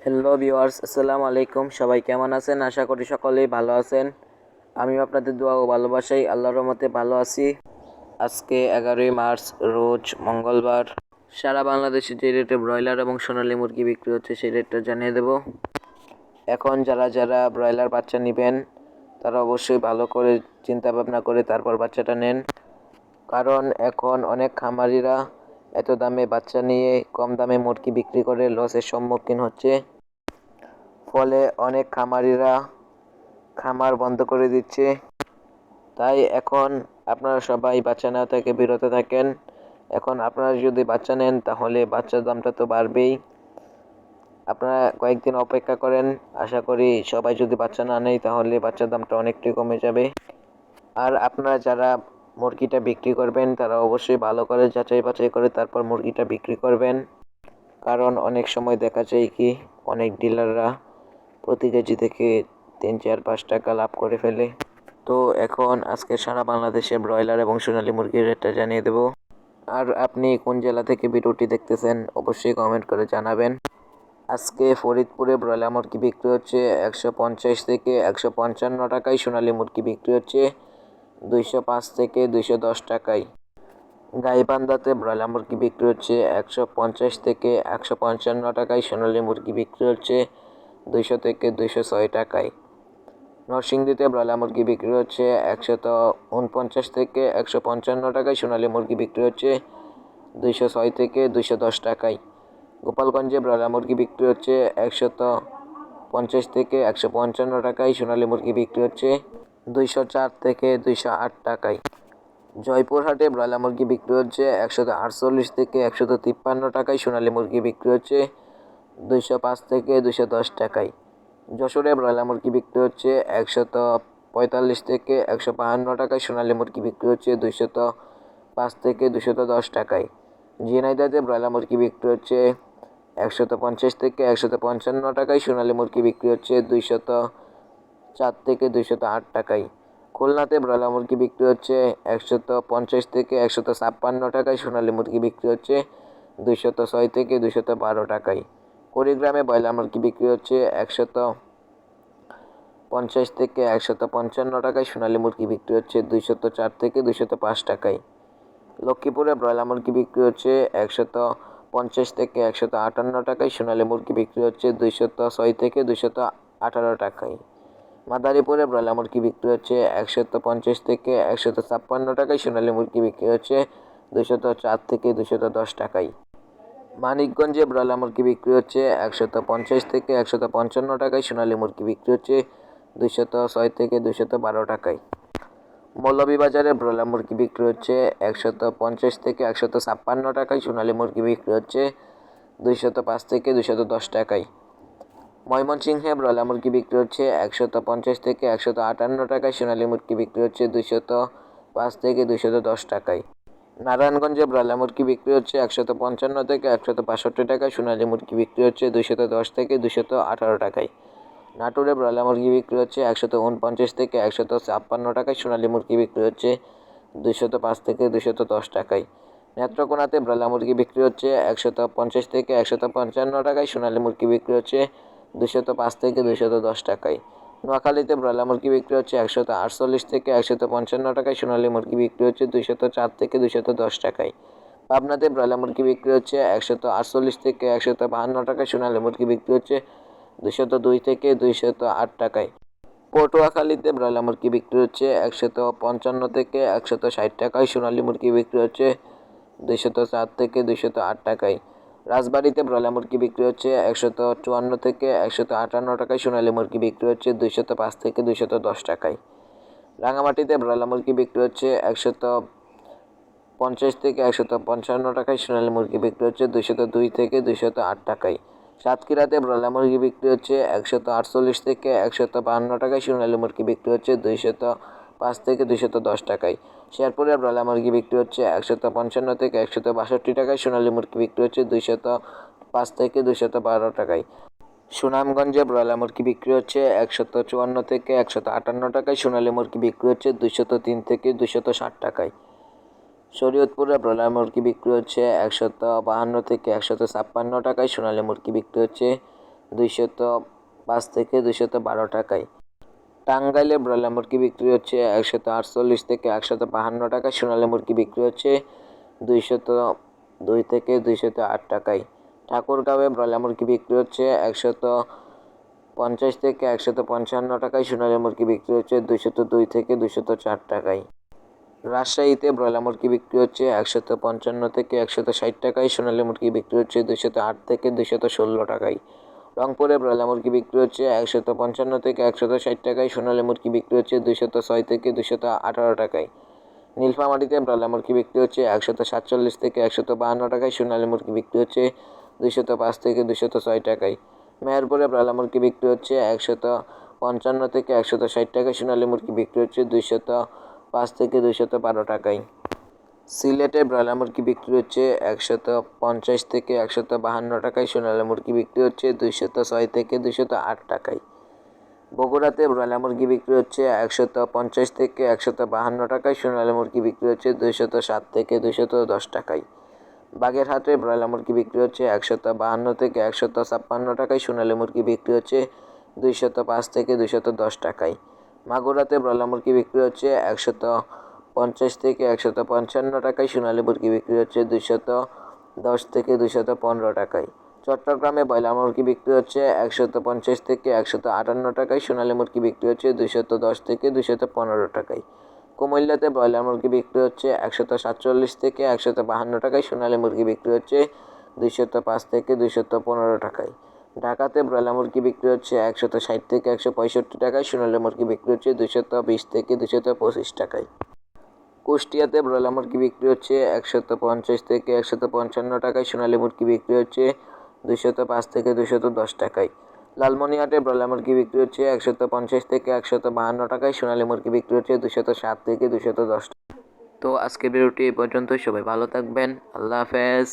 Hello viewers, আসসালামু আলাইকুম। সবাই কেমন আছেন? আশা করি সকলেই ভালো আছেন। আমিও আপনাদের দোয়া ও ভালোবাসায় আল্লাহর রহমতে ভালো আছি। আজকে 11ই মার্চ, রোজ মঙ্গলবার। সারা বাংলাদেশে যে রেটে ব্রয়লার এবং সোনালী মুরগি বিক্রি হচ্ছে সেই রেটটা জানিয়ে দেব। এখন যারা ব্রয়লার বাচ্চা নেবেন তারা অবশ্যই ভালো করে চিন্তা ভাবনা করে তারপর বাচ্চাটা নেন, কারণ এখন অনেক খামারিরা এত দামে বাচ্চা নিয়ে কম দামে মুরগি বিক্রি করে লসের সম্মুখীন হচ্ছে। ফলে অনেক খামারিরা খামার বন্ধ করে দিচ্ছে। তাই এখন আপনারা সবাই বাচ্চা নেওয়া থেকে বিরত থাকেন। এখন আপনারা যদি বাচ্চা নেন তাহলে বাচ্চার দামটা তো বাড়বেই। আপনারা কয়েকদিন অপেক্ষা করেন, আশা করি সবাই যদি বাচ্চা না নেয় তাহলে বাচ্চার দামটা অনেকটাই কমে যাবে। আর আপনারা যারা মুরগিটা বিক্রি করবেন তারা অবশ্যই ভালো করে যাচাই বাছাই করে তারপর মুরগিটা বিক্রি করবেন, কারণ অনেক সময় দেখা যায় কি অনেক ডিলাররা প্রতি কেজি থেকে 3, 4, 5 টাকা লাভ করে ফেলে। তো এখন আজকে সারা বাংলাদেশে ব্রয়লার এবং সোনালী মুরগির রেটটা জানিয়ে দেব। আর আপনি কোন জেলা থেকে ভিডিওটি দেখতেছেন অবশ্যই কমেন্ট করে জানাবেন। আজকে ফরিদপুরে ব্রয়লার মুরগি বিক্রি হচ্ছে 150 থেকে 155 টাকায়, সোনালী মুরগি বিক্রি হচ্ছে 205 থেকে 210 টাকায়। গাইবান্ধাতে ব্রয়লার মুরগি বিক্রি হচ্ছে 150 থেকে 155 টাকায়, সোনালী মুরগি বিক্রি হচ্ছে 200 থেকে 206 টাকায়। নরসিংদীতে ব্রয়লার মুরগি বিক্রি হচ্ছে 149 থেকে 155 টাকায়, সোনালী মুরগি বিক্রি হচ্ছে 206 থেকে 210 টাকায়। গোপালগঞ্জে ব্রয়লার মুরগি বিক্রি হচ্ছে 150 থেকে 155 টাকায়, সোনালী মুরগি বিক্রি হচ্ছে 204 থেকে 208 টাকায়। জয়পুরহাটে ব্রয়লার মুরগি বিক্রি হচ্ছে 148 থেকে 153 টাকায়, সোনালী মুরগি বিক্রি হচ্ছে 205 থেকে 210 টাকায়। যশোরে ব্রয়লার মুরগি বিক্রি হচ্ছে 145 থেকে 152 টাকায়, সোনালী মুরগি বিক্রি হচ্ছে 205 থেকে 210 টাকায়। ঝিনাইদহে ব্রয়লার মুরগি বিক্রি হচ্ছে 150 থেকে 155 টাকায়, সোনালী মুরগি বিক্রি হচ্ছে 204 থেকে 208 টাকায়। খুলনাতে ব্রয়লার মুরগি বিক্রি হচ্ছে 150 থেকে 156 টাকায়, সোনালী মুরগি বিক্রি হচ্ছে 206 থেকে 212 টাকায়। কুড়িগ্রামে ব্রয়লার মুরগি বিক্রি হচ্ছে 150 থেকে 155 টাকায়, সোনালী মুরগি বিক্রি হচ্ছে 204 থেকে 205 টাকায়। লক্ষ্মীপুরে ব্রয়লার মুরগি বিক্রি হচ্ছে 150 থেকে 158 টাকায়, সোনালী মুরগি বিক্রি হচ্ছে 206 থেকে 218 টাকায়। মাদারীপুরে ব্রয়লার মুরগি বিক্রি হচ্ছে 150 থেকে 156 টাকায়, সোনালী মুরগি বিক্রি হচ্ছে 204 থেকে 210 টাকায়। মানিকগঞ্জে ব্রয়লার মুরগি বিক্রি হচ্ছে 150 থেকে 155 টাকায়, সোনালী মুরগি বিক্রি হচ্ছে 206 থেকে 212 টাকায়। মৌলভীবাজারে ব্রয়লার মুরগি বিক্রি হচ্ছে 150 থেকে 156 টাকায়, সোনালী মুরগি বিক্রি হচ্ছে 205 থেকে 210 টাকায়। ময়মনসিংহে ব্রয়লার মুরগি বিক্রি হচ্ছে 150 থেকে 158 টাকায়, সোনালী মুরগি বিক্রি হচ্ছে 205 থেকে 210 টাকায়। নারায়ণগঞ্জে ব্রয়লার মুরগি বিক্রি হচ্ছে 155 থেকে 162 টাকায়, সোনালী মুরগি বিক্রি হচ্ছে 210 থেকে 218 টাকায়। নাটোরে ব্রয়লার মুরগি বিক্রি হচ্ছে 149 থেকে 156 টাকায়, সোনালী মুরগি বিক্রি হচ্ছে 205 থেকে 210 টাকায়। নেত্রকোনাতে ব্রয়লার মুরগি বিক্রি হচ্ছে 150 থেকে 155 টাকায়, সোনালী মুরগি বিক্রি হচ্ছে 205 থেকে 210 টাকায়। নোয়াখালীতে ব্রয়লার মুরগি বিক্রি হচ্ছে 148 থেকে 155 টাকায়, সোনালী মুরগি বিক্রি হচ্ছে 204 থেকে 210 টাকায়। পাবনাতে ব্রয়লার মুরগি বিক্রি হচ্ছে 148 থেকে 152 টাকায়, সোনালী মুরগি বিক্রি হচ্ছে 202 থেকে 208 টাকায়। পটুয়াখালীতে ব্রয়লার মুরগি বিক্রি হচ্ছে 155 থেকে 160 টাকায়, সোনালী মুরগি বিক্রি হচ্ছে 204 থেকে 208 টাকায়। রাজবাড়ীতে ব্রয়লার মুরগি বিক্রি হচ্ছে 154 থেকে 158 টাকায়, সোনালী মুরগি বিক্রি হচ্ছে 205 থেকে 210 টাকায়। রাঙামাটিতে ব্রয়লার মুরগি বিক্রি হচ্ছে 150 থেকে 155 টাকায়, সোনালী মুরগি বিক্রি হচ্ছে 202 থেকে 208 টাকায়। সাতক্ষীরাতে ব্রয়লার মুরগি বিক্রি হচ্ছে 148 থেকে 152 টাকায়, সোনালী মুরগি বিক্রি হচ্ছে 205 থেকে 210 টাকায়। শেরপুরে ব্রয়লার মুরগি বিক্রি হচ্ছে 155 থেকে 162 টাকায়, সোনালী মুরগি বিক্রি হচ্ছে 205 থেকে 212 টাকায়। সুনামগঞ্জে ব্রয়লার মুরগি বিক্রি হচ্ছে 154 থেকে 158 টাকায়, সোনালী মুরগি বিক্রি হচ্ছে 203 থেকে 260 টাকায়। শরীয়তপুরে ব্রয়লার মুরগি বিক্রি হচ্ছে 152 থেকে 156 টাকায়, সোনালী মুরগি বিক্রি হচ্ছে 205 থেকে 212 টাকায়। টাঙ্গাইলে ব্রয়লার মুরগি বিক্রি হচ্ছে 148 থেকে 152 টাকা। সোনালী মুরগি বিক্রি হচ্ছে 202 থেকে 208 টাকায়। ঠাকুরগাঁওয়ে ব্রয়লার মুরগি বিক্রি হচ্ছে 150 থেকে 155 টাকায়। সোনালী মুরগি বিক্রি হচ্ছে 202 থেকে 204 টাকায়। রাজশাহীতে ব্রয়লার মুরগি বিক্রি হচ্ছে 155 থেকে 160 টাকায়। সোনালী মুরগি বিক্রি হচ্ছে 208 থেকে 216 টাকায়। রংপুরে ব্রয়লার মুরগি বিক্রি হচ্ছে 155 থেকে 160 টাকায়। সোনালী মুরগি বিক্রি হচ্ছে 206 থেকে 218 টাকায়। নীলফামারীতে ব্রয়লার মুরগি বিক্রি হচ্ছে 147 থেকে 152 টাকায়। সোনালী মুরগি বিক্রি হচ্ছে 205 থেকে 206 টাকায়। মেহেরপুরে ব্রয়লার মুরগি বিক্রি হচ্ছে 155 থেকে 160 টাকায়। সোনালী মুরগি বিক্রি হচ্ছে 205 থেকে 212 টাকায়। সিলেটে ব্রয়লার মুরগি বিক্রি হচ্ছে 150 থেকে 152 টাকায়। সোনালী মুরগি বিক্রি হচ্ছে 206 থেকে 208 টাকায়। বগুড়াতে ব্রয়লার মুরগি বিক্রি হচ্ছে 150 থেকে 152 টাকায়। সোনালী মুরগি বিক্রি হচ্ছে 207 থেকে 210 টাকায়। বাগেরহাটে ব্রয়লার মুরগি বিক্রি হচ্ছে 152 থেকে 156 টাকায়। সোনালী মুরগি বিক্রি হচ্ছে 205 থেকে 210 টাকায়। মাগুরাতে ব্রয়লার মুরগি বিক্রি হচ্ছে 150 থেকে 155 টাকায়। সোনালী মুরগি বিক্রি হচ্ছে 210 থেকে 215 টাকায়। চট্টগ্রামে ব্রয়লার মুরগি বিক্রি হচ্ছে 150 থেকে 158 টাকায়। সোনালী মুরগি বিক্রি হচ্ছে 210 থেকে 215 টাকায়। কুমিল্লাতে ব্রয়লার মুরগি বিক্রি হচ্ছে 147 থেকে 152 টাকায়। সোনালী মুরগি বিক্রি হচ্ছে 205 থেকে 215 টাকায়। ঢাকাতে ব্রয়লার মুরগি বিক্রি হচ্ছে 160 থেকে 165 টাকায়। সোনালী মুরগি বিক্রি হচ্ছে 220 থেকে 225 টাকায়। কুষ্টিয়াতে ব্রয়লার মুরগি বিক্রি হচ্ছে 150 থেকে 155 টাকায়। সোনালী মুরগি বিক্রি হচ্ছে 205 থেকে 210 টাকায়। লালমনিরহাটে ব্রয়লার মুরগি বিক্রি হচ্ছে 150 থেকে 152 টাকায়। সোনালী মুরগি বিক্রি হচ্ছে 207 থেকে 210 টাকা। তো আজকের ভিডিওটি এই পর্যন্ত। সবাই ভালো থাকবেন। আল্লাহ হাফেজ।